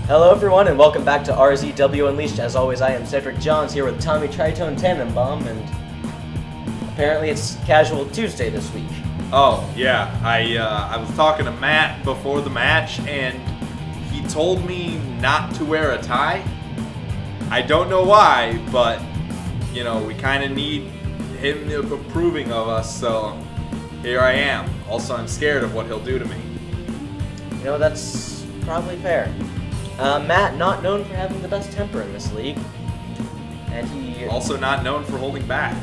Hello everyone and welcome back to RZW Unleashed. As always, I am Cedric Johns here with Tommy Tritone Tannenbaum, and apparently it's Casual Tuesday this week. Oh, yeah. I was talking to Matt before the match, and he told me not to wear a tie. I don't know why, but, you know, we kind of need him approving of us, so here I am. Also, I'm scared of what he'll do to me. You know, that's probably fair. Matt, not known for having the best temper in this league, and he Also not known for holding back.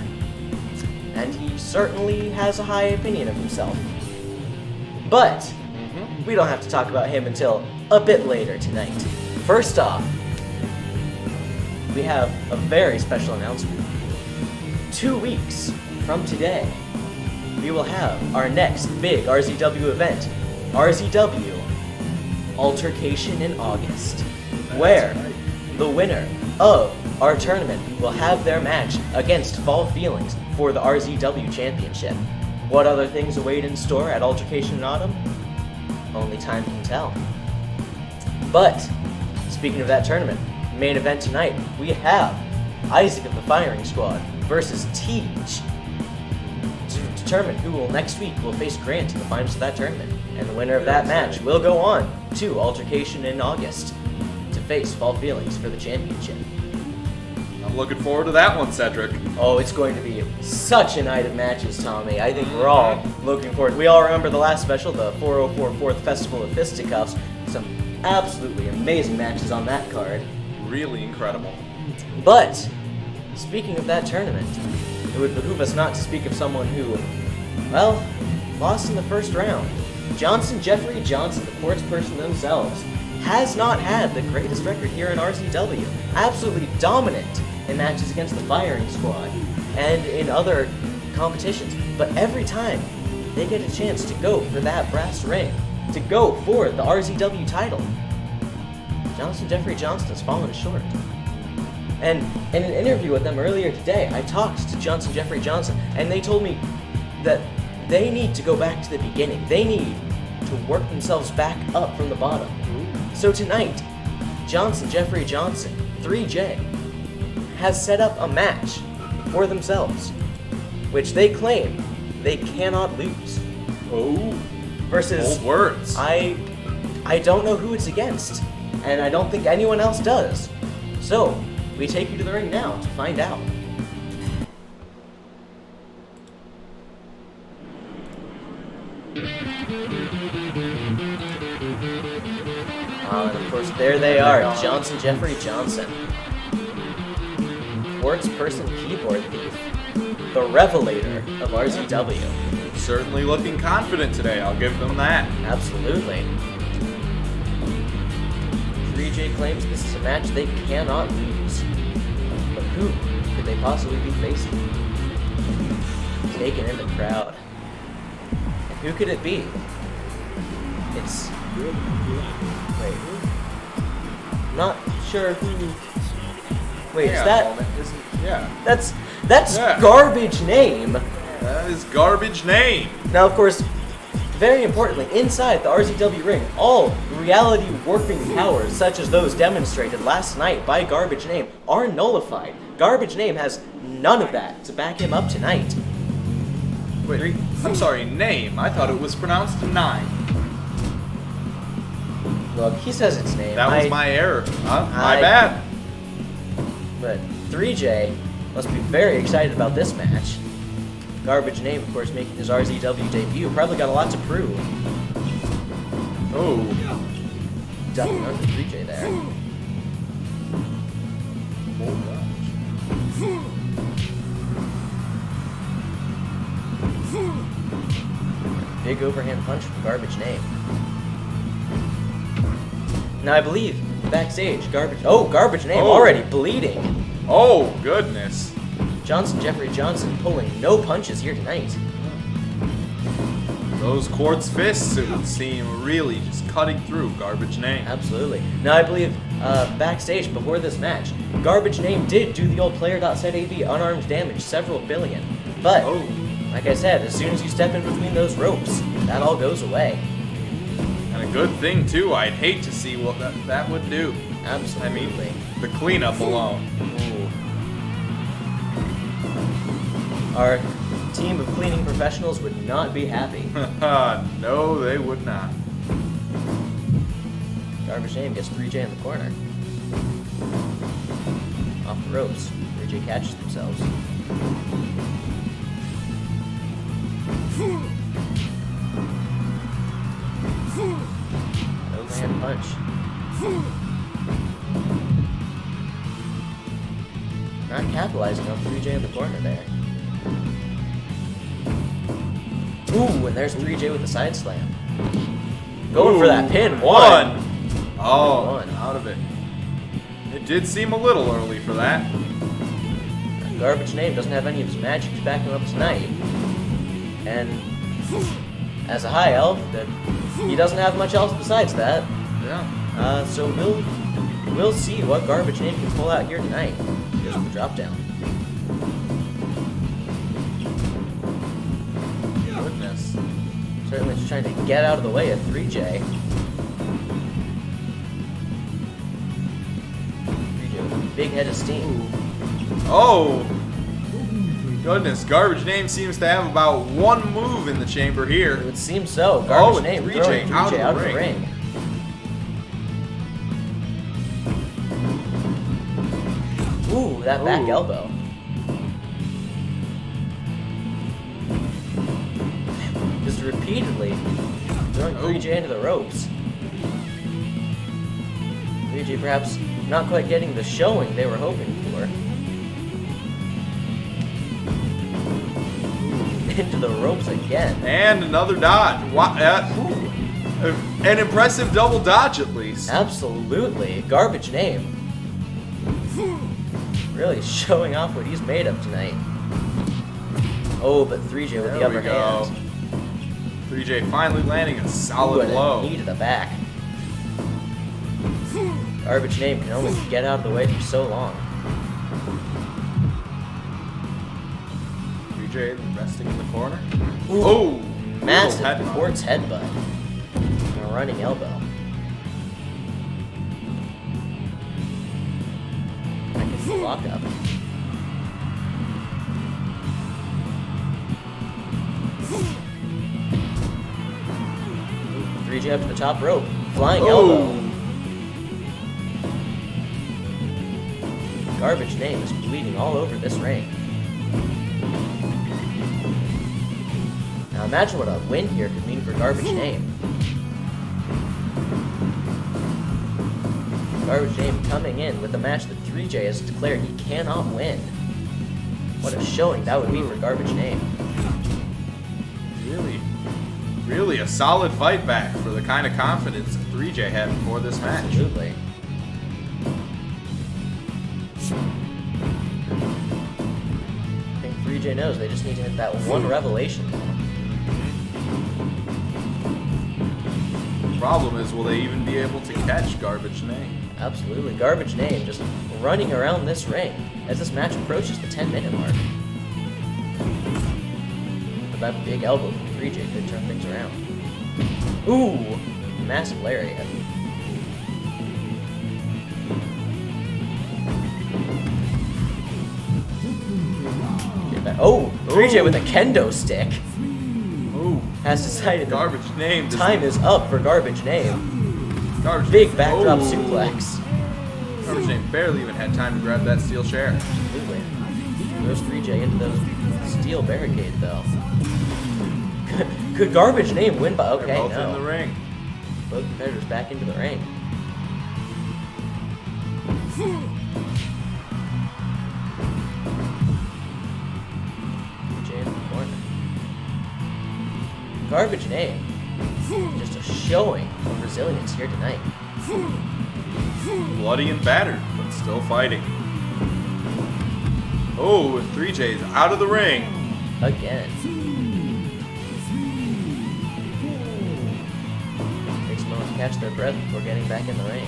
And he certainly has a high opinion of himself. But we don't have to talk about him until a bit later tonight. First off, we have a very special announcement. 2 weeks from today, we will have our next big RZW event, RZW Altercation in August, where the winner of our tournament will have their match against Fall Feelings for the RZW Championship. What other things await in store at Altercation in Autumn? Only time can tell. But, speaking of that tournament, main event tonight, we have Isaac of the Firing Squad versus Tej to determine who will next week will face Grant in the finals of that tournament. And the winner of that match will go on to Altercation in August to face Fall Feelings for the championship. I'm looking forward to that one, Cedric. Oh, it's going to be such a night of matches, Tommy. I think we're all looking forward. We all remember the last special, the 404 4th Festival of Fisticuffs. Some absolutely amazing matches on that card. Really incredible. But, speaking of that tournament, it would behoove us not to speak of someone who, well, lost in the first round. Jeffrey Johnson, the courts person themselves, has not had the greatest record here in RZW. Absolutely dominant in matches against the Firing Squad and in other competitions. But every time they get a chance to go for that brass ring, to go for the RZW title, Jeffrey Johnson has fallen short. And in an interview with them earlier today, I talked to Jeffrey Johnson, and they told me that they need to go back to the beginning. They need to work themselves back up from the bottom. So tonight, Jeffrey Johnson, 3J, has set up a match for themselves, which they claim they cannot lose. Oh, versus bold words. I don't know who it's against, and I don't think anyone else does. So, we take you to the ring now to find out. And of course, there they are, Jeffrey Johnson. Quartz person keyboard thief. The revelator of RZW. Certainly looking confident today, I'll give them that. Absolutely. 3J claims this is a match they cannot lose. But who could they possibly be facing? Taken in the crowd. And who could it be? It's... Wait. Not sure who... Wait, is that... That's Yeah. Garbage Name. That is Garbage Name. Now, of course, very importantly, inside the RZW ring, all reality warping powers, such as those demonstrated last night by Garbage Name, are nullified. Garbage Name has none of that to back him up tonight. Wait, I'm sorry, Name. I thought it was pronounced Nine. Look, he says it's Name. That was my error. My bad. But 3J must be very excited about this match. Garbage Name, of course, making his RZW debut. Probably got a lot to prove. Oh. Ducking under 3J there. Big overhand punch from Garbage Name. Now I believe backstage, Garbage Name already bleeding. Oh, goodness. Jeffrey Johnson pulling no punches here tonight. Those quartz fists, it would seem, really just cutting through Garbage Name. Absolutely. Now I believe backstage before this match, Garbage Name did do the old player.ZAV unarmed damage, several billion. But, like I said, as soon as you step in between those ropes, that all goes away. And good thing too. I'd hate to see what that would do. Absolutely. I mean, the cleanup alone. Ooh. Our team of cleaning professionals would not be happy. No, they would not. Garbage Name gets 3J in the corner. Off the ropes. 3J catches themselves. Overhand punch. Not capitalizing on 3J in the corner there. Ooh, and there's 3J with the side slam. Going for that pin. One. Oh, One. out of it. It did seem a little early for that. Garbage Name doesn't have any of his magic to back him up tonight. And as a high elf, that he doesn't have much else besides that. Yeah. So we'll see what Garbage Name can pull out here tonight. Here's the drop down. Goodness. Certainly just trying to get out of the way of 3J. 3J with a big head of steam. Oh! Goodness, Garbage Name seems to have about one move in the chamber It here. would seem so. Garbage and Name 3J throwing 3J out of the ring. ring. Ooh, that back Ooh. elbow. Just repeatedly throwing 3J into the ropes. 3J perhaps not quite getting the showing they were hoping for. Into the ropes again. And another dodge. An impressive double dodge at least. Absolutely. Garbage Name. Really showing off what he's made of tonight. Oh, but 3J with the There upper we go. hand. 3J finally landing a Ooh, solid and a blow. knee to the back. Garbage Name can only get out of the way for so long. 3J resting in the corner. Ooh, Oh! massive little headbutt. quartz headbutt. And a running elbow. That gets the lock up. Ooh, 3J up to the top rope. Flying elbow. Garbage Name is bleeding all over this ring. Now imagine what a win here could mean for Garbage Name. Garbage Name coming in with a match that 3J has declared he cannot win. What a showing that would be for Garbage Name. Really a solid fight back for the kind of confidence that 3J had before this match. Absolutely. I think 3J knows they just need to hit that one revelation ball. The problem is, will they even be able to catch Garbage Name? Absolutely. Garbage Name just running around this ring as this match approaches the 10-minute mark. But that big elbow from 3J could turn things around. Ooh! Massive lariat. Get that. Oh! 3J with a kendo stick Ooh. has decided that Garbage Name. time is up for Garbage Name. Garbage Big Name. backdrop Oh. suplex. Garbage Name barely even had time to grab that steel chair. Absolutely. Throws 3J into those steel barricade, though. Could Garbage Name win by? Okay, They're both no. in the ring. Both competitors back into the ring. J in the corner. Garbage Name. Just a showing of resilience here tonight. Bloody and battered, but still fighting. Oh, and 3J's out of the ring. Again. Takes a moment to catch their breath before getting back in the ring.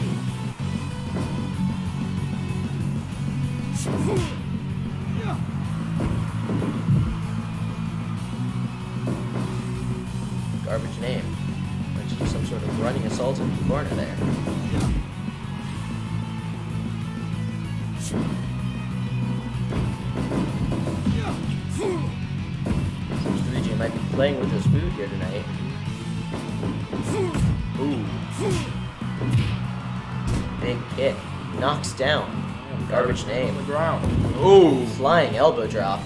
Garbage Name. Went to do some sort of running assault corner there. 3J might be playing with his food here tonight. Ooh. Big kick. Knocks down. Garbage name. On the ground. Ooh. Flying elbow drop.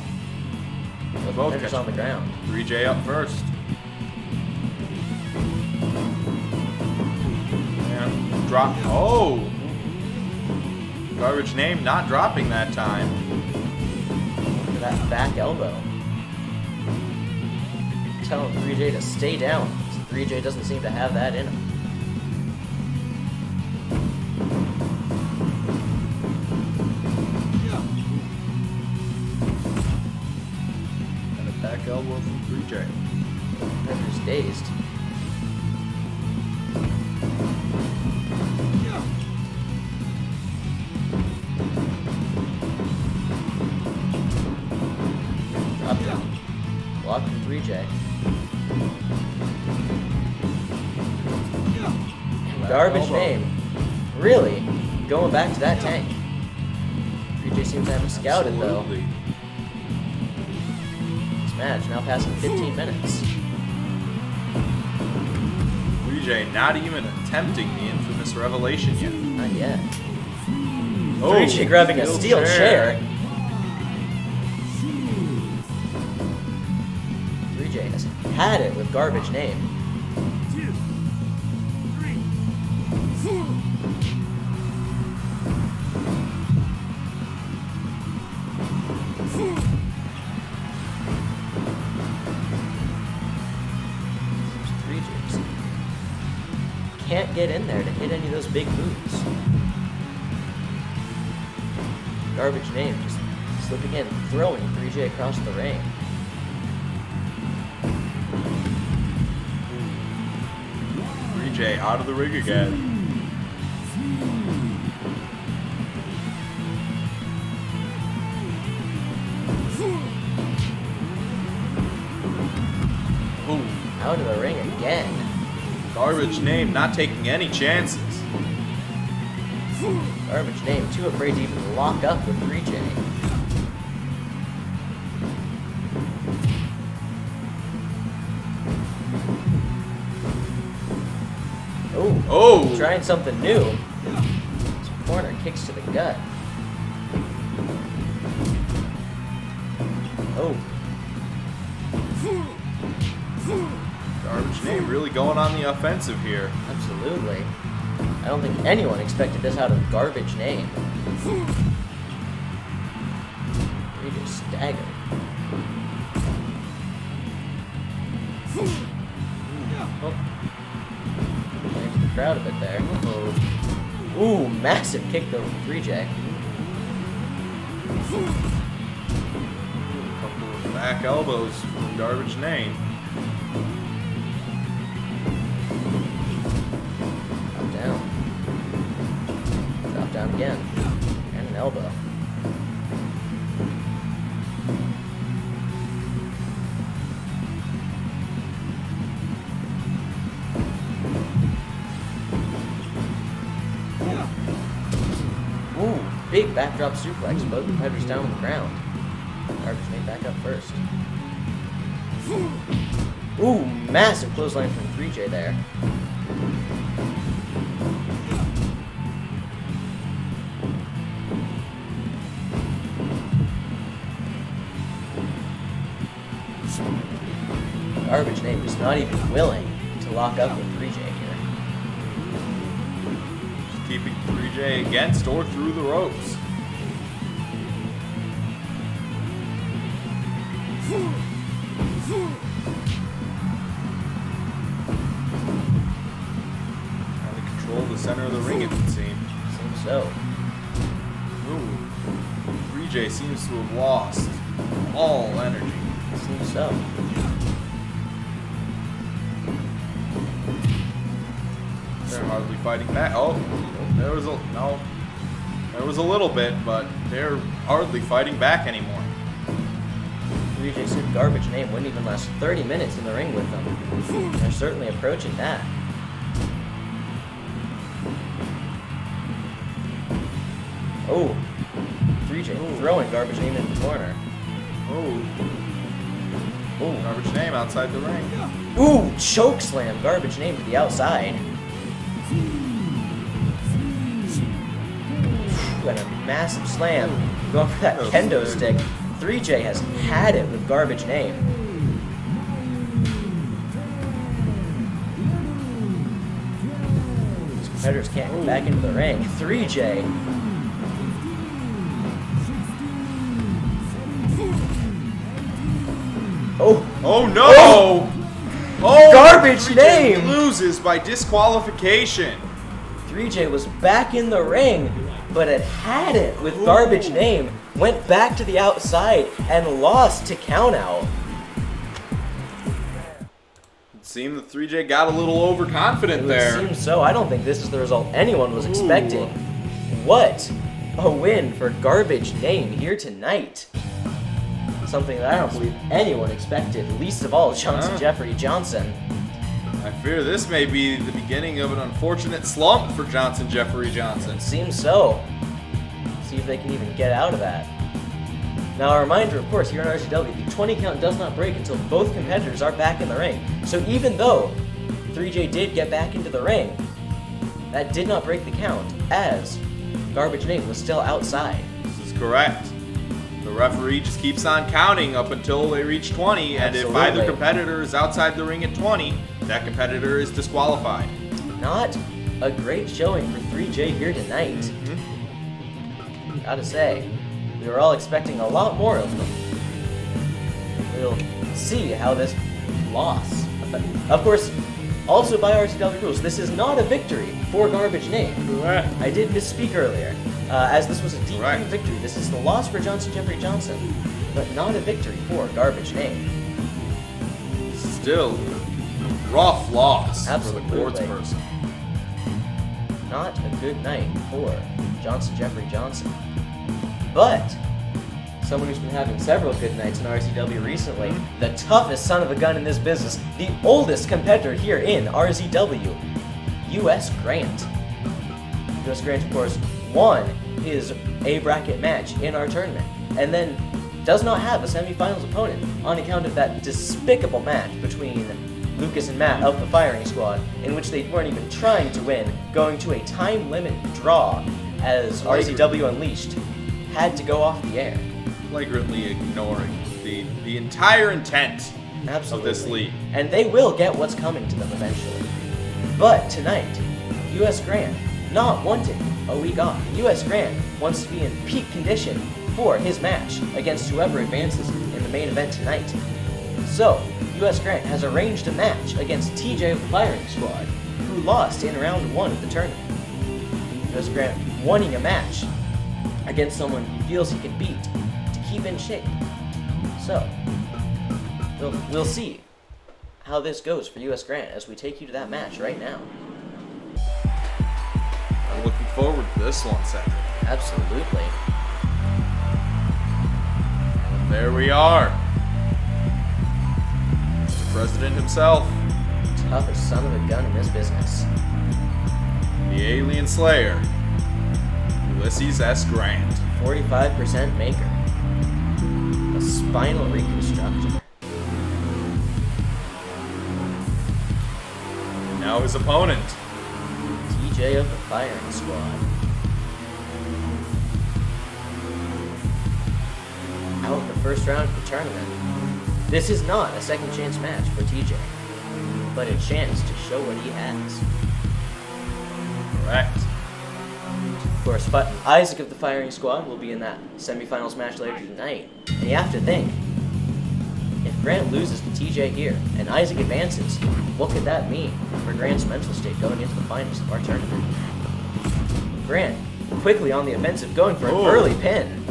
Both Defenders on the ground. 3J up first. And drop. Oh. Garbage name not dropping that time. Look at that back elbow. Telling 3J to stay down. 3J doesn't seem to have that in him. And a back elbow from 3J. Defender's dazed. Up down. Block from 3J. Garbage elbow. name. Really? Going back to that tank. 3J seems to have it scouted Absolutely. though. This match now passing 15 minutes. 3J not even attempting the infamous revelation yet. Not yet. Oh, 3J grabbing a steel chair. 3J has had it with garbage name. Can't get in there to hit any of those big moves. Garbage name just slipping in, throwing 3J across the ring. Ooh. 3J out of the ring again. Ooh. Out of the ring again. Garbage name not taking any chances. Garbage name too afraid to even lock up with 3J. Oh! Trying something new. Some corner kicks to the gut. Oh. Garbage name really going on the offensive here. Absolutely. I don't think anyone expected this out of garbage name. He just staggered. Oh. Playing to the crowd a bit there. Ooh, massive kick though from 3J. A couple of back elbows from Garbage name. Drop down. Drop down again. And an elbow. Ooh, big backdrop suplex. Both competitors down on the ground. Garbage made back up first. Ooh, massive clothesline from 3J there. Garbage name is not even willing to lock up with 3J here. Just keeping 3J against or through the ropes. Trying to control the center of the ring, it would seem. Seems so. Ooh. 3J seems to have lost all energy. Seems so. They're hardly fighting back. Oh, there was a little bit, but they're hardly fighting back anymore. 3J said garbage name wouldn't even last 30 minutes in the ring with them. They're certainly approaching that. Oh, 3J throwing Garbage Name in the corner. Oh. Oh, Garbage Name outside the ring. ooh, choke slam Garbage Name to the outside. And a massive slam. Going for that kendo stick. 3J has had it with Garbage Name. His competitors can't get back into the ring. 3J. Oh, Oh no! Oh, Garbage 3J Name! loses by disqualification. 3J was back in the ring, but it had it with Garbage Name. Went back to the outside and lost to countout. It seemed that 3J got a little overconfident It there. seems so. I don't think this is the result anyone was expecting. What a win for Garbage Name here tonight. Something that I don't believe anyone expected, least of all Johnson Jeffrey Johnson. I fear this may be the beginning of an unfortunate slump for Johnson Jeffrey Johnson. It seems so. See if they can even get out of that. Now, a reminder, of course, here in RZW, the 20 count does not break until both competitors are back in the ring. So even though 3J did get back into the ring, that did not break the count, as Garbage Name was still outside. This is correct. The referee just keeps on counting up until they reach 20, and if Absolutely. either competitor is outside the ring at 20, that competitor is disqualified. Not a great showing for 3J here tonight. Gotta say, we were all expecting a lot more of them. We'll see how this loss. Of course, also by RZW rules, this is not a victory for Garbage Name. Correct. I did misspeak earlier, as this was a DQ Correct. victory. This is the loss for Johnson Jeffrey Johnson, but not a victory for Garbage Name. Still, rough loss Absolutely. for the courts person. Not a good night for Johnson Jeffrey Johnson. But someone who's been having several good nights in RZW recently, the toughest son of a gun in this business, the oldest competitor here in RZW, US Grant. US Grant, of course, won his A bracket match in our tournament, and then does not have a semifinals opponent on account of that despicable match between Lucas and Matt of the Firing Squad, in which they weren't even trying to win, going to a time limit draw as RZW Unleashed had to go off the air. Flagrantly ignoring the entire intent Absolutely. of this league. And they will get what's coming to them eventually. But tonight, US Grant not wanting a week off. US Grant wants to be in peak condition for his match against whoever advances in the main event tonight. So, US Grant has arranged a match against TJ of the Firing Squad, who lost in round 1 of the tournament. US Grant wanting a match against someone he feels he can beat to keep in shape. So, we'll see how this goes for US Grant as we take you to that match right now. I'm looking forward to this one, Cedric. Absolutely. And there we are. The president himself, Toughest son of a gun in this business. the alien slayer, Ulysses S. Grant. 45% maker. A spinal reconstructor. And now his opponent, TJ of the Firing Squad. Out in the first round of the tournament. This is not a second chance match for TJ, but a chance to show what he has. correct. Of course, but Isaac of the Firing Squad will be in that semifinals match later tonight. And you have to think, if Grant loses to TJ here and Isaac advances, what could that mean for Grant's mental state going into the finals of our tournament? Grant quickly on the offensive, going for an early pin.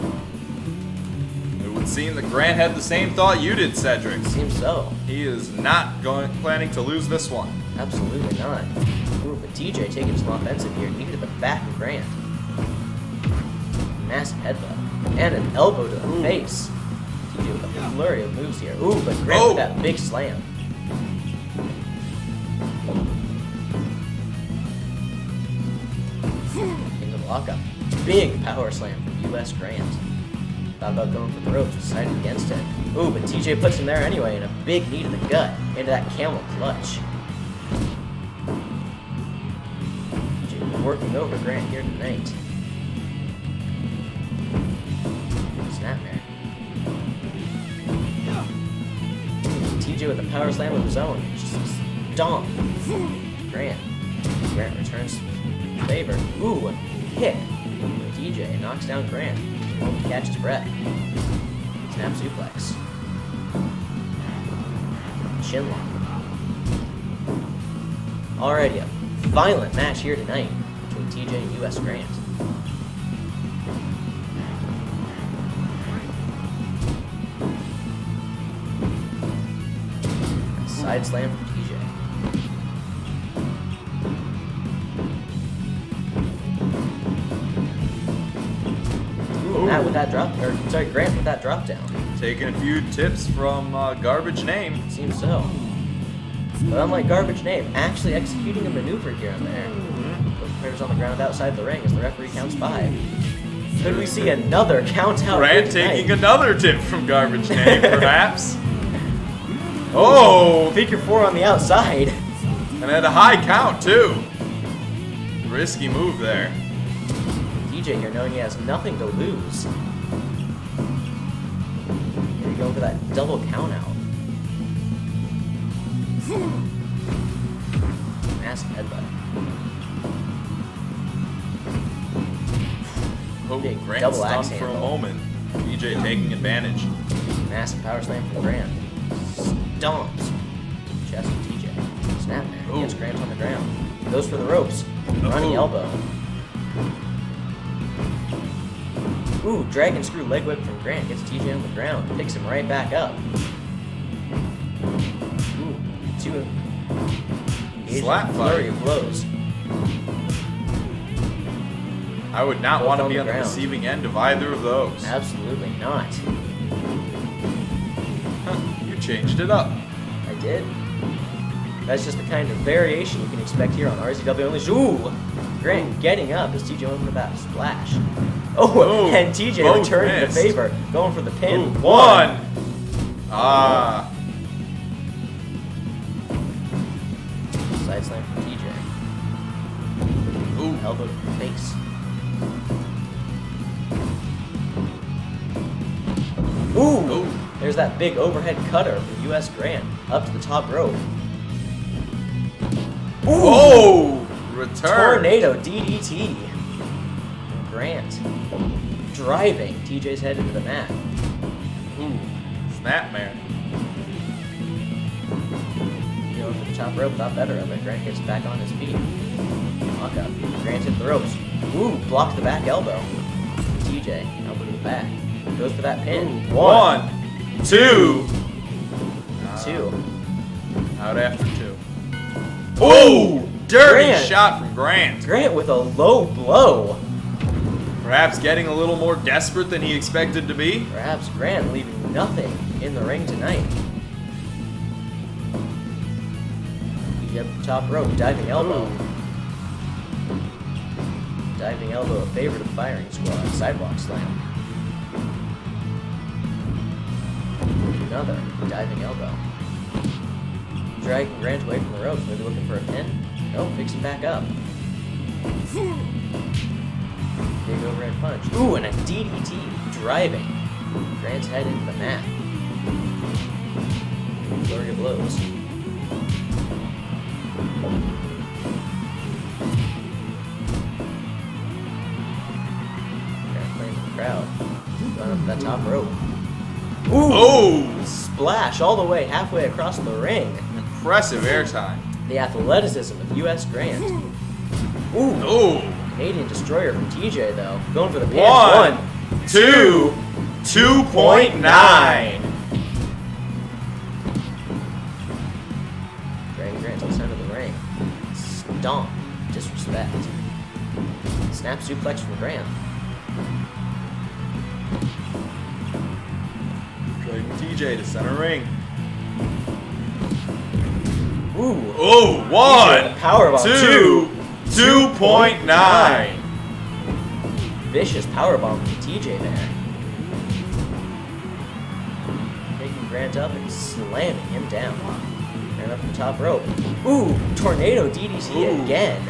It would seem that Grant had the same thought you did, Cedric. Seems so. He is not planning to lose this one. Absolutely not. Ooh, but TJ taking some offensive here, knee to the back of Grant. Massive headbutt. And an elbow to the face. TJ with a flurry of moves here. Ooh, but Grant with that big slam. Into the lockup. Big power slam from US Grant. Thought about going for the ropes, decided against it. Ooh, but TJ puts him there anyway, and a big knee to the gut into that camel clutch. TJ working over Grant here tonight. Snapmare. TJ with a power slam of his own. Just stomp. Grant. Grant returns favor. Ooh, a kick. TJ knocks down Grant. Won't catch his breath. Snap suplex. Chin lock. Alrighty, a violent match here tonight between TJ and US Grant. Side slam from TJ. Matt with that drop, or sorry, Grant with that drop down. Taking a few tips from Garbage Name. Seems so. But unlike Garbage Name, actually executing a maneuver here and there. Both players on the ground outside the ring as the referee counts 5. Could we see another count out? Grant taking another tip from Garbage Name, perhaps. Oh! Figure 4 on the outside. And at a high count, too. Risky move there. TJ here knowing he has nothing to lose. Here you go for that double count out. Massive headbutt. Oh, Big Grant double stunned axe for a handle. moment. TJ taking advantage. Massive power slam from Grant. Stomps. Chest from TJ. Snap there. Ooh. Gets Grant on the ground. Goes for the ropes. Running Ooh. elbow. Ooh, dragon screw leg whip from Grant. Gets TJ on the ground. Picks him right back up. Ooh, 2 Slap flurry fight. of blows. I would not Both want to on be the on the ground. receiving end of either of those. Absolutely not. You changed it up. I did. That's just the kind of variation you can expect here on RZW Unleashed. Ooh! Grant getting up as TJ went for that splash. Oh, Ooh, and TJ both returning missed. the favor, going for the pin. Ooh, one. Ah. Side slam from TJ. Ooh. Elbow to the face. Ooh! Ooh. There's that big overhead cutter from US Grant up to the top rope. Ooh! Oh! Return. Tornado DDT. From Grant. Driving TJ's head into the mat. Ooh. Snapmare. Going for the top rope, thought better of it. Grant gets back on his feet. Lock up. Grant hit the ropes. Ooh, blocked the back elbow. TJ, elbow to the back. Goes for that pin. Ooh. 1, 2. 2. Out after 2. Oh! Dirty Grant. shot from Grant. Grant with a low blow. Perhaps getting a little more desperate than he expected to be. Perhaps Grant leaving nothing in the ring tonight. TJ up the top rope, diving elbow. Ooh. Diving elbow, a favorite of firing squad. Sidewalk slam. Another diving elbow. Dragging Grant away from the ropes, maybe looking for a pin. Nope, picks him back up. Big overhead punch. Ooh, and a DDT driving Grant's head into the mat. Flurry of blows. Grant playing with the crowd. Going up that top rope. Ooh! Oh! Splash all the way halfway across the ring. Impressive airtime. The athleticism of US Grant. Ooh! Oh! Canadian Destroyer from TJ though. Going for the pin. 1, 2, 2.9. Dragging Grant to the center of the ring. Stomp. Disrespect. Snap suplex from Grant. Dragging TJ to center ring. Ooh! Oh, TJ with 1, a powerbomb. 2, 2.9. vicious powerbomb from TJ there. Taking Grant up and slamming him down. Grant up the top rope. Ooh, tornado DDT again.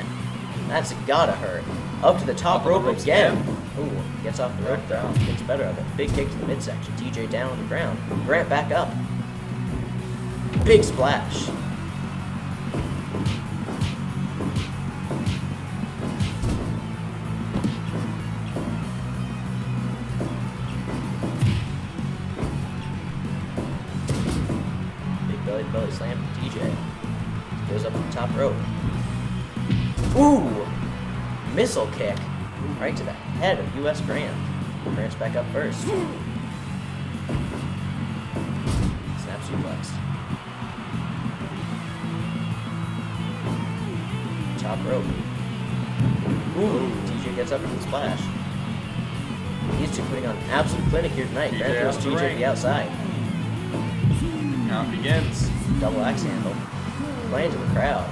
That's gotta hurt. Up to the top rope again. Ooh, gets off the rope down. Gets better of it. Big kick to the midsection. TJ down on the ground. Grant back up. Big splash. Big belly to belly slam from TJ. Goes up to the top rope. Ooh! Missile kick. Right to the head of U.S. Grant. Grant's back up first. Snap suplex. Top rope. Ooh, TJ gets up in the splash. These two putting on an absolute clinic here tonight. Grant throws TJ to the outside. Count begins. Double axe handle. Playing to the crowd.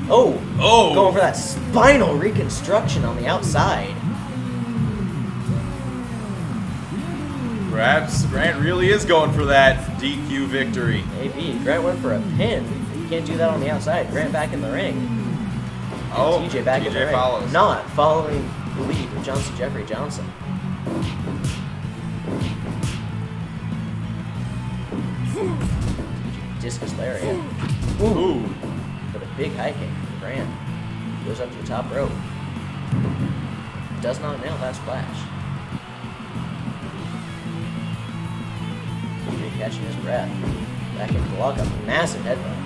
Oh! Oh! Going for that spinal reconstruction on the outside. Perhaps Grant really is going for that DQ victory. Maybe. Grant went for a pin. You can't do that on the outside. Grant back in the ring. Oh, TJ back in the ring. follows. Not following the lead of Jeffrey Johnson. Discus lariat. Ooh. But a big high kick for Grant. Goes up to the top rope. Does not nail that splash. TJ catching his breath. Back into the lockup. Massive headbutt.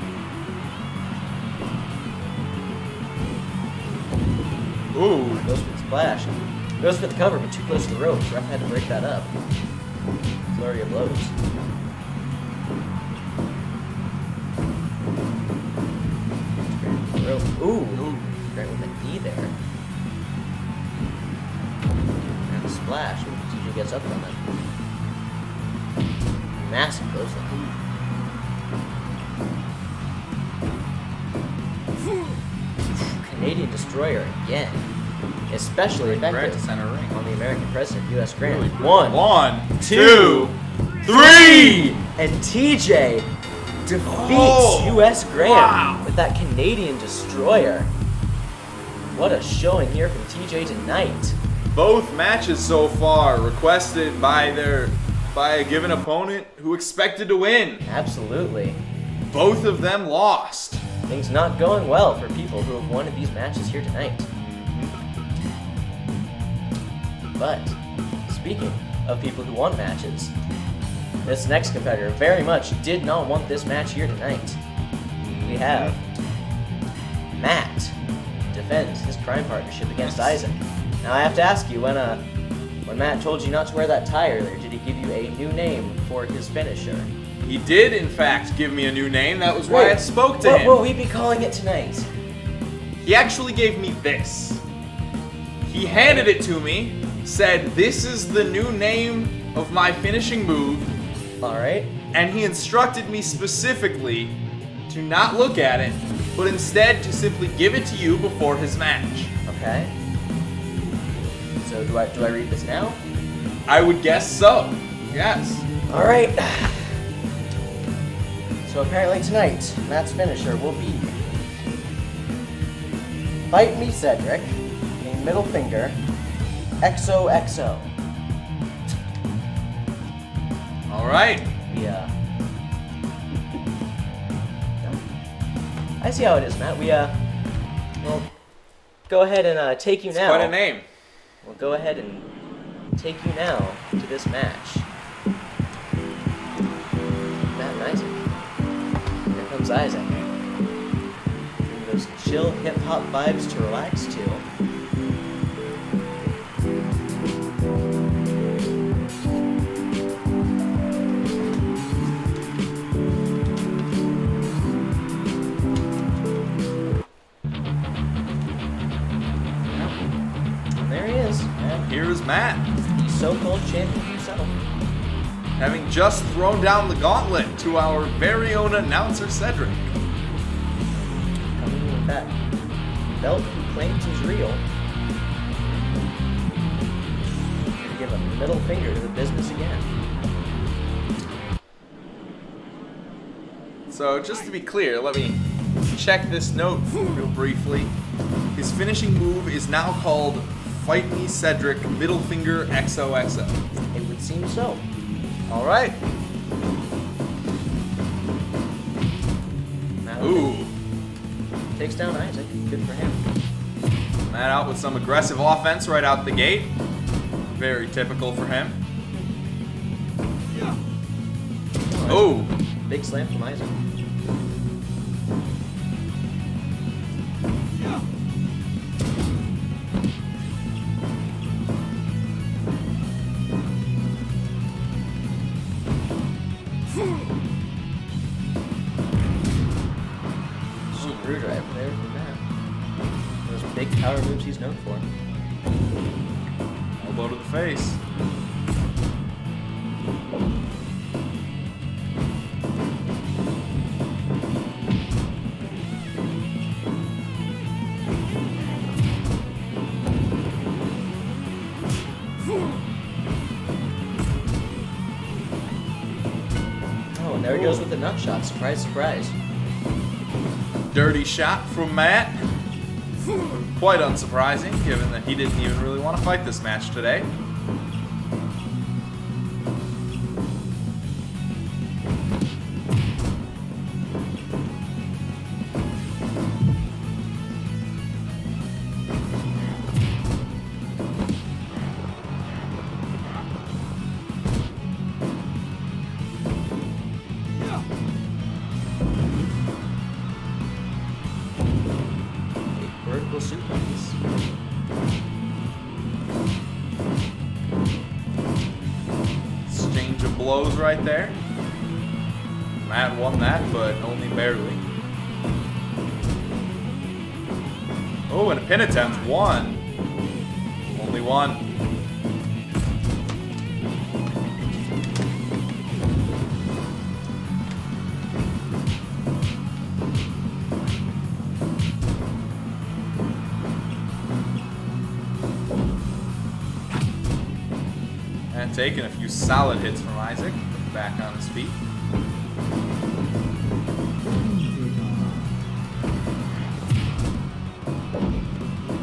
Ooh. Goes for the splash. Goes for the cover, but too close to the ropes. Ref had to break that up. Flurry of blows. Ooh. Grant with a knee there. And a splash. TJ gets up from it. Massive clothesline. Canadian Destroyer again. Especially effective Center ring. on the American President, U.S. Grant. Really? 1, 2, 3! And TJ defeats U.S. Grant with that Canadian Destroyer. What a showing here from TJ tonight. Both matches so far requested by a given opponent who expected to win. Absolutely. Both of them lost. Things not going well for people who have wanted these matches here tonight. But, speaking of people who want matches, this next competitor very much did not want this match here tonight. We have Matt defend his crime partnership against Isaac. Now I have to ask you, when Matt told you not to wear that tie earlier, did he give you a new name for his finisher? He did, in fact, give me a new name. That was why I spoke to him. What will we be calling it tonight? He actually gave me this. He handed it to me, said, "This is the new name of my finishing move." Alright. And he instructed me specifically to not look at it, but instead to simply give it to you before his match. Okay. So do I read this now? I would guess so. Yes. Alright. So apparently tonight, Matt's finisher will be Bite Me Cedric, a middle finger, XOXO. All right. Yeah. I see how it is, Matt. We'll go ahead and take you now. Quite a name. We'll go ahead and take you now to this match. Matt and Isaac. Here comes Isaac. Bring those chill hip-hop vibes to relax to. Here's Matt, The so-called champion himself. having just thrown down the gauntlet to our very own announcer Cedric. Coming in with that belt he claims is real. the middle finger to the business again. So just to be clear, let me check this note real briefly. His finishing move is now called Fight Me Cedric Middle Finger XOXO. It would seem so. All right. Matt Ooh. takes down Isaac. Good for him. Matt out with some aggressive offense right out the gate. Very typical for him. Oh. Big slam from Isaac. Screwdriver there for Matt. Those big power moves he's known for. Elbow to the face. Oh, and there he goes with the nut shot. Surprise, surprise. Dirty shot from Matt. Quite unsurprising, given that he didn't even really want to fight this match today. Vertical suplex. Exchange of blows right there. Matt won that, but only barely. Oh, and a pin attempt. One. Only one. And taking a few solid hits from Isaac. Back on his feet.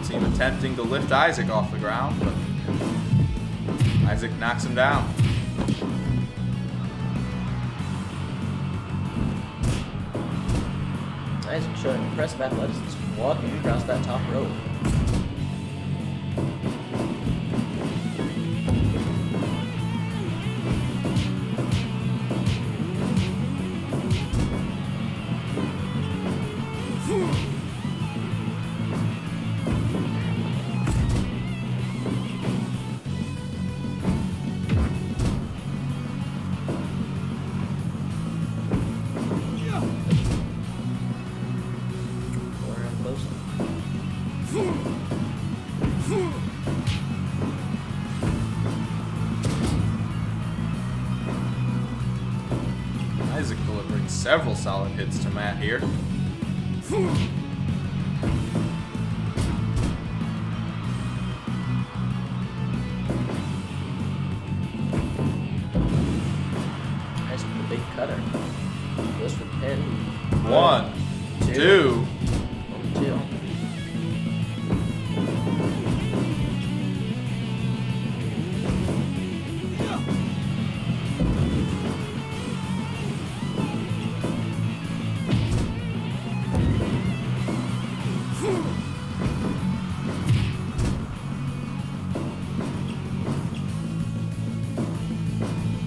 Team attempting to lift Isaac off the ground, but Isaac knocks him down. Isaac showing impressive athleticism, walking across that top rope. Isaac delivering several solid hits to Matt here. Isaac with a big cutter. Goes for the pin. One, two. 2.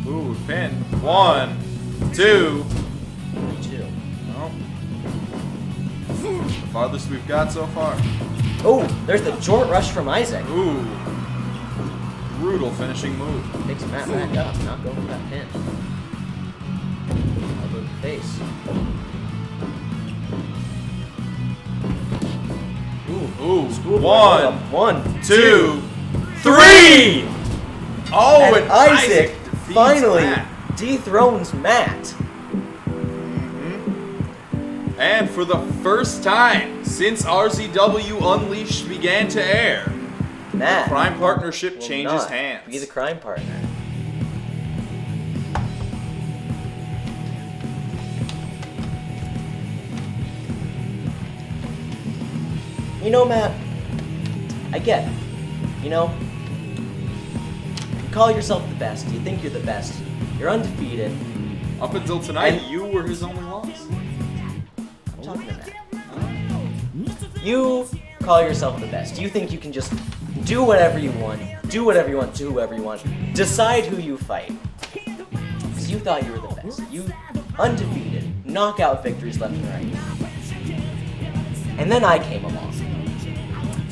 Ooh, pin. 1, 2. 2. Well, the farthest we've got so far. Oh, there's the joint rush from Isaac. Ooh. Brutal finishing move. Picks Matt back up, not going for that pin. Elbow to the face. Ooh. Schoolboy 1, 1, 2, 3. Oh, and Isaac defeats finally Matt. dethrones Matt. And for the first time since RZW Unleashed began to air, Matt Crime partnership will changes not hands. be the crime partner. You know, Matt, I get it. You know, you call yourself the best. You think you're the best. You're undefeated. Up until tonight, And- you were his only loss. I'm talking to Matt. You call yourself the best. You think you can just do whatever you want, do whatever you want to whoever you want, decide who you fight. Because you thought you were the best. You undefeated, knockout victories left and right. And then I came along.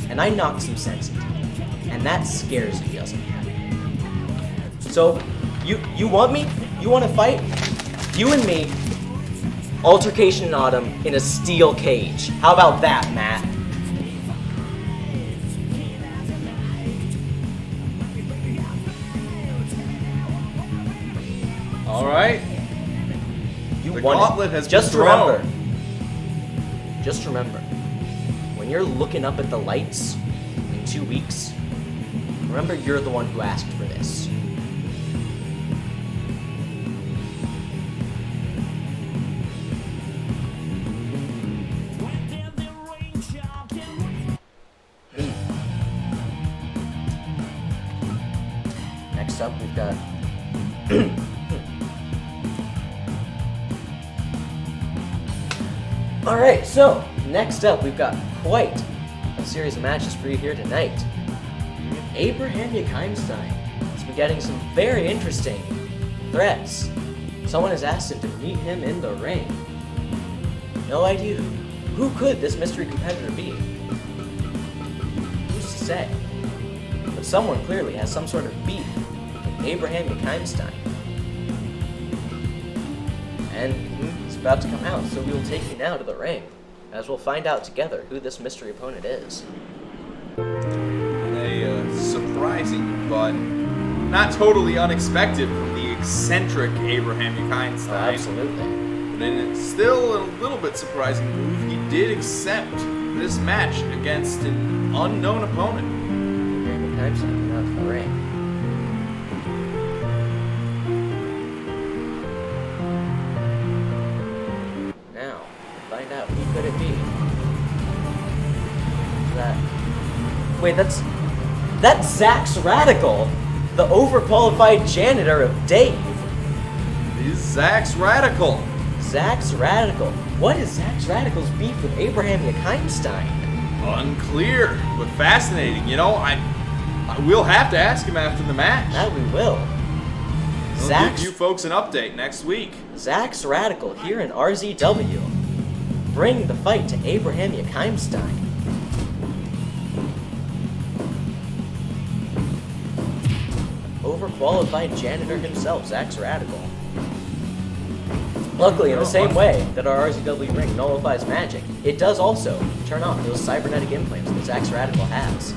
And I knocked some sense into you. And that scares you, doesn't it? So, you want me? You want to fight? You and me, altercation in autumn in a steel cage. How about that, Matt? All right. You The won gauntlet it. has Just been thrown. remember. Just remember. When you're looking up at the lights in 2 weeks, remember you're the one who asked for this. Next up, we've got Alright, so next up we've got quite a series of matches for you here tonight. Abraham Yekheimstein has been getting some very interesting threats. Someone has asked him to meet him in the ring. No idea who could this mystery competitor be? Who's to say? But someone clearly has some sort of beef with Abraham Yekheimstein. And it's about to come out, so we will take you now to the ring, as we'll find out together who this mystery opponent is. A surprising but not totally unexpected from the eccentric Abraham Yekheimstein. Absolutely. But in a still a little bit surprising move, he did accept this match against an unknown opponent. Abraham Yekheimstein coming out to the ring. Now, find out who could it be. Wait, that's Zach's Radical, the overqualified janitor of Dave. Is Zach's Radical. Zach's Radical. What is Zach's Radical's beef with Abraham Yekheimstein? Unclear, but fascinating. You know, I will have to ask him after the match. That we will. We'll give you folks an update next week. Zach's Radical here in RZW. Bring the fight to Abraham Yekheimstein. Overqualified janitor himself, Zach's Radical. Luckily, in the same way that our RZW ring nullifies magic, it does also turn off those cybernetic implants that Zach's Radical has.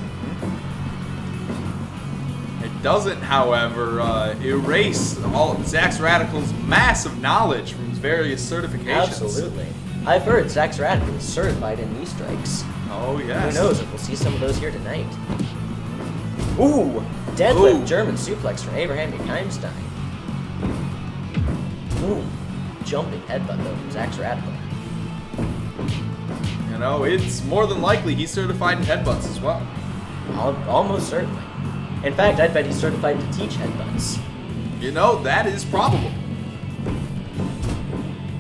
It doesn't, however, erase all Zach's Radical's massive knowledge from his various certifications. Absolutely. I've heard Zach's Radical is certified in knee strikes. Oh, yes. Who knows if we'll see some of those here tonight. Ooh! Deadlift Ooh. German suplex from Abraham Yekheimstein. Ooh! Jumping headbutt though from Zach's Radical. You know, it's more than likely he's certified in headbutts as well. Almost certainly. In fact, I'd bet he's certified to teach headbutts. You know, that is probable.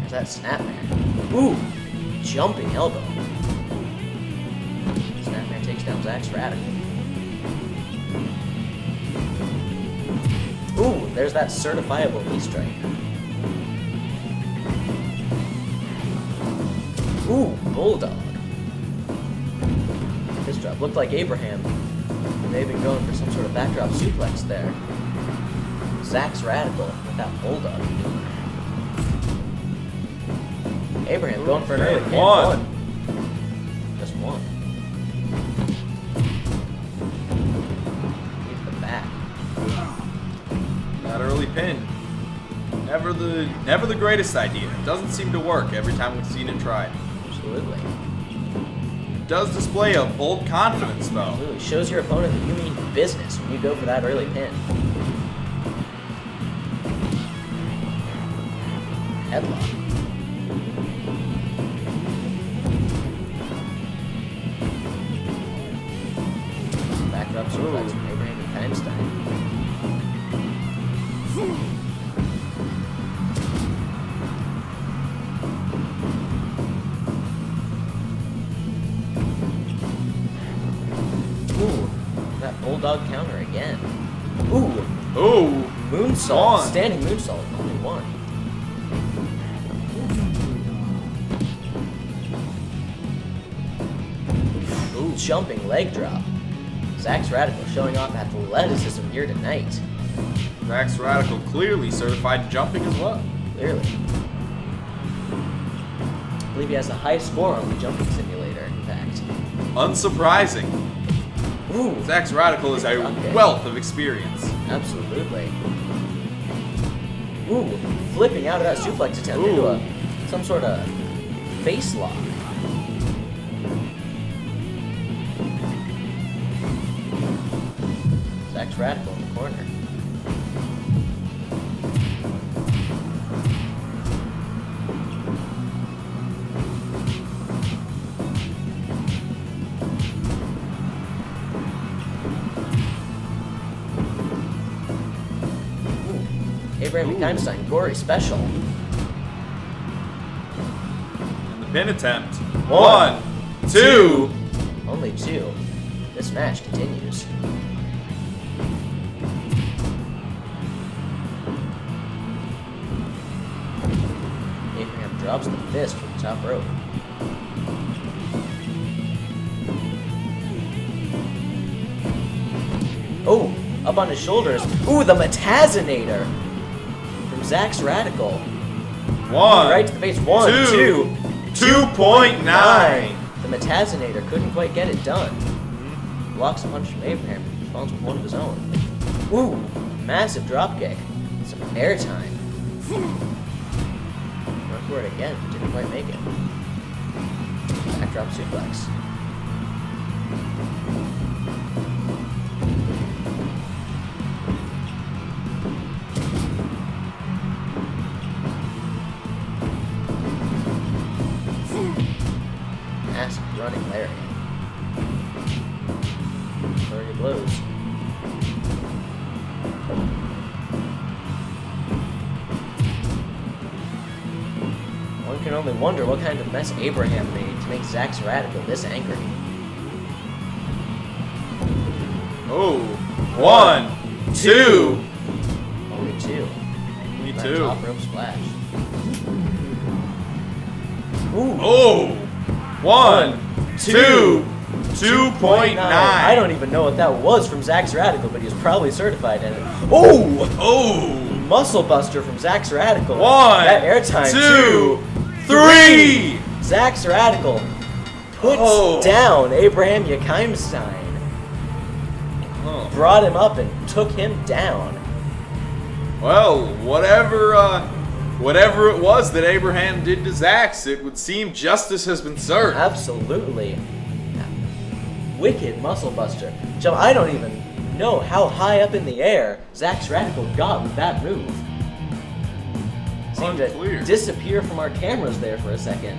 There's that Snapmare. Ooh! Jumping elbow. Snapmare takes down Zach's Radical. Ooh, there's that certifiable knee strike. Ooh, Bulldog. This drop looked like Abraham. They've been going for some sort of backdrop suplex there. Zach's Radical with that Bulldog. Abraham going for an early pin. One. Just one. Leave the back. That early pin. Never the greatest idea. It doesn't seem to work every time we've seen it tried. Absolutely. does display a bold confidence, though. Ooh, shows your opponent that you mean business when you go for that early pin. Headlock. Backdrop suplex from Abraham Einstein. Ooh, that bulldog counter again. Ooh, moonsault, standing moonsault, only one. Ooh, jumping leg drop. Zax Radical showing off athleticism here tonight. Zax Radical clearly certified in jumping as well. Clearly. I believe he has the highest score on the jumping simulator, in fact. Unsurprising. Ooh, Zax Radical is a wealth of experience. absolutely. Ooh, flipping out of that suplex attempt into some sort of face lock. Zax Radical in the corner. Abraham Einstein, gory special. And the pin attempt. One, 2. Only 2. This match continues. Abraham drops the fist from the top rope. Oh, up on his shoulders. Ooh, the Metazinator from Zax Radical. 1. Right to the face. 1, 2. 2.9. The Metazinator couldn't quite get it done. Blocks a punch from Abraham, responds with one of his own. Ooh, massive dropkick. Some airtime. Went for it again, but didn't quite make it. Backdrop suplex. Massive running lariat. Flurry of blows. One can only wonder what kind of mess Abraham made to make Zax Radical this angry. Oh. 1, 2. Only 2. Me That too. top rope splash. Ooh. Oh. 1, 2. 2.9. I don't even know what that was from Zax Radical, but he was probably certified in it. Oh! Oh. Muscle Buster from Zax Radical. 1, That airtime. 2, 3. Zax Radical puts down Abraham Yekimstein. Oh. Brought him up and took him down. Well, whatever it was that Abraham did to Zax, it would seem justice has been served. Absolutely. Wicked Muscle Buster. Joe, I don't even know how high up in the air Zax Radical got with that move. Seemed Unclear. to disappear from our cameras there for a second.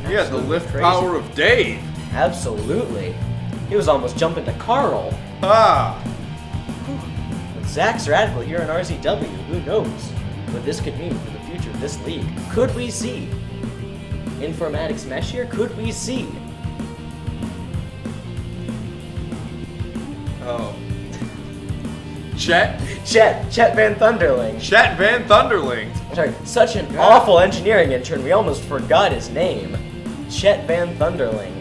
Yeah, the Absolutely lift crazy. power of Dave. Absolutely. He was almost jumping to Carl. Ah. With Zax Radical here in RZW, who knows what this could mean for the future of this league? Could we see Informatics Mesh here? Could we see? Oh. Chet Van Thunderling. Chet Van Thunderling. Sorry, such an awful engineering intern, we almost forgot his name. Chet Van Thunderling.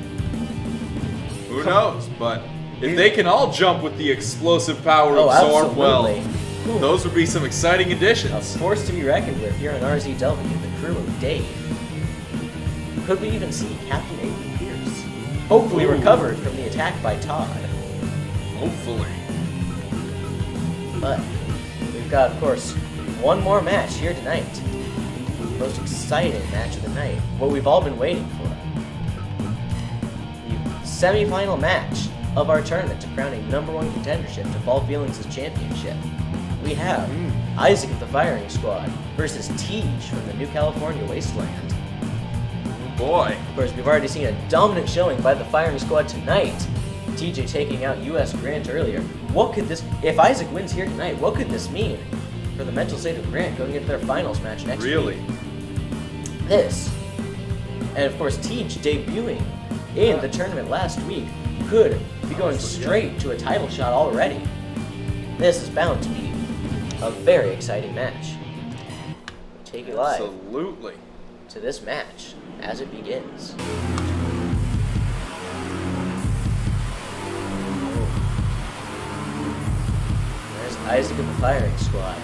Who knows? But if they can all jump with the explosive power of Zorb, well, absolutely. those would be some exciting A additions. force to be reckoned with here in RZW, the crew of Dave. Could we even see Captain Avery Pierce? Hopefully recovered from the attack by Todd. Hopefully. But we've got, of course, one more match here tonight. The most exciting match of the night. What we've all been waiting for. semi-final match of our tournament to crown a *1 contendership to Fall Feelings' championship. We have Isaac of the Firing Squad versus Tej from the New California Wasteland. Oh boy. Of course, we've already seen a dominant showing by the Firing Squad tonight. TJ taking out US Grant earlier. What could this, if Isaac wins here tonight, what could this mean for the mental state of Grant going into their finals match next week? This, and of course Tej debuting in the tournament last week, could be going straight to a title shot already. This is bound to be a very exciting match. Take you live Absolutely. to this match as it begins. There's Isaac of the Firing Squad.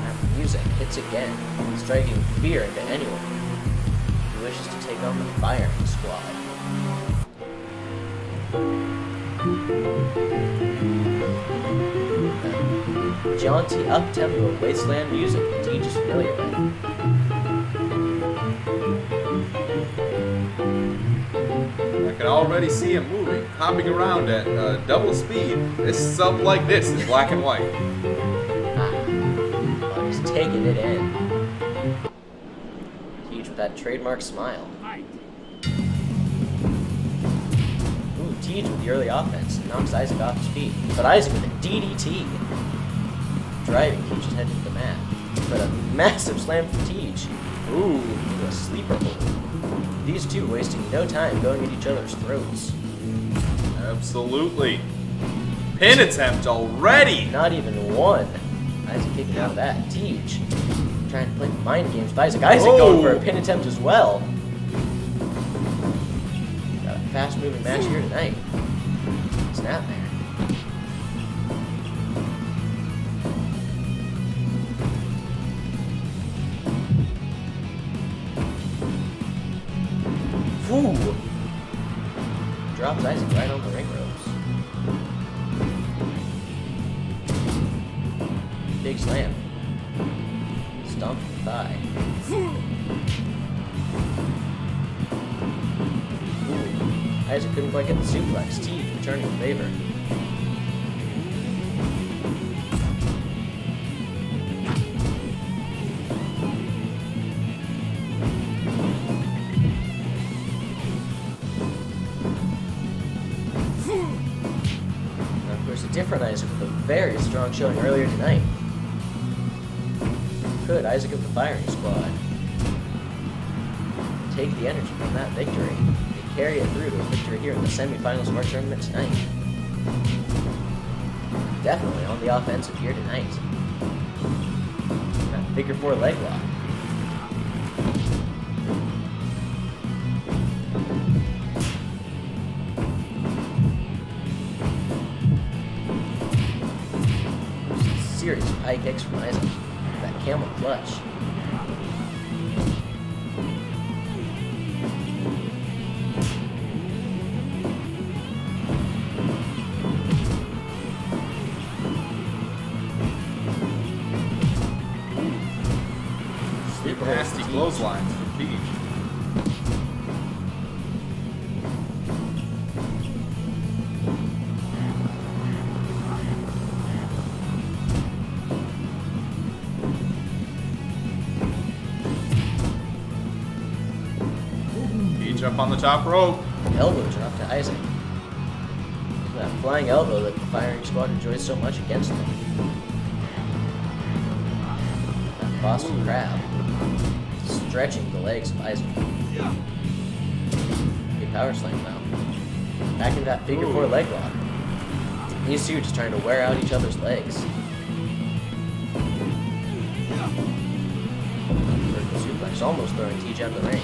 That music hits again, striking fear into anyone who wishes to take on the Firing Squad. Jaunty up-tempo wasteland music that Tej is familiar with. I can already see him moving, hopping around at double speed. This sub like this is black and white. Oh, he's taking it in. Tej with that trademark smile. Ooh, Tej with the early offense knocks Isaac off his feet. But Isaac with a DDT. Driving Tej's head into the mat. But a massive slam from Tej. Ooh, into a sleeper hold. These two wasting no time going at each other's throats. Absolutely. Pin attempt already. Not even one. Isaac kicking out of that. Tej trying to play mind games with Isaac. Isaac going for a pin attempt as well. Got a fast-moving match here tonight. Snap there. Ooh! Drops Isaac right on the ring ropes. Big slam. Stomp to the thigh. Ooh. Isaac couldn't quite get the suplex. Tej returning the favor. Different Isaac with a very strong showing earlier tonight. Could Isaac of the Firing Squad take the energy from that victory and carry it through to a victory here in the semifinals of our tournament tonight? Definitely on the offensive here tonight. That figure 4 leg lock. Series of high kicks from Isaac. That camel clutch. Nasty clotheslines from Tej. Up on the top rope. Elbow drop to Isaac. That flying elbow that the Firing Squad enjoys so much against them. That Boston Crab. Stretching the legs of Isaac. Big power slam now. Back into that figure 4 leg lock. These two just trying to wear out each other's legs. Vertical suplex almost throwing Tej out of the ring.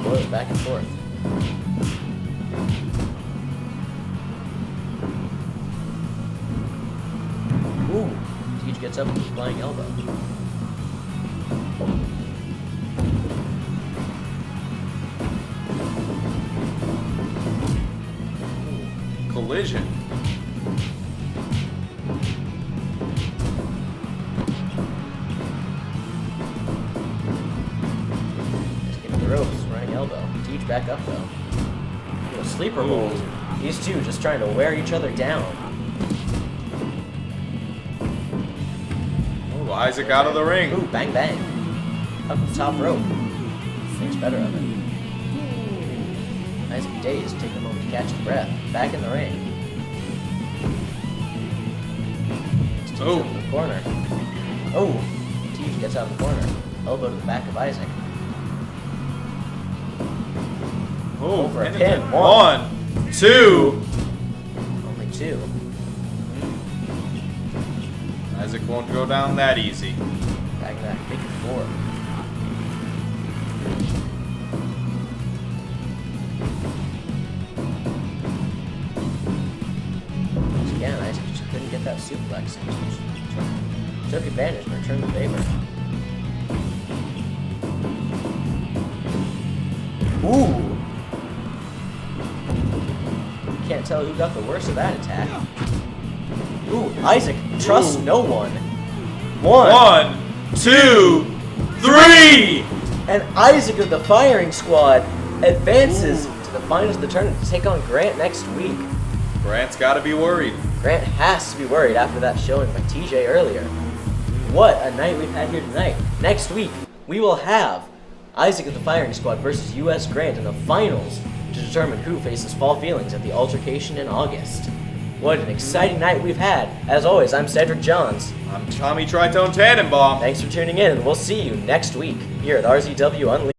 Blows back and forth. Ooh, Tej gets up with a flying elbow. collision. Just getting the ropes, running elbow. Teach back up though. Little sleeper hold. These two just trying to wear each other down. Oh, Isaac out of the ring. Ooh, bang bang. Up the top rope. Thinks better of it. Isaac dazed, taking a moment to catch his breath. Back in the ring. Oh. In the corner. Oh, Teach gets out of the corner. Elbow to the back of Isaac. Oh, for a pin. 1, 2. Only 2. Isaac won't go down that easy. Back in that figure 4. Again, Isaac just couldn't get that suplex. Took advantage and returned the favor. Ooh! Can't tell who got the worst of that attack. Ooh, Isaac trusts no one. 1, 2, 3. And Isaac of the firing squad advances to the finals of the tournament to take on Grant next week. Grant's got to be worried. Grant has to be worried after that showing by TJ earlier. What a night we've had here tonight. Next week, we will have Isaac of the firing squad versus US Grant in the finals to determine who faces Fall Feelings at the altercation in August. What an exciting night we've had. As always, I'm Cedric Johns. I'm Tommy Tritone Tannenbaum. Thanks for tuning in, and we'll see you next week here at RZW Unleashed.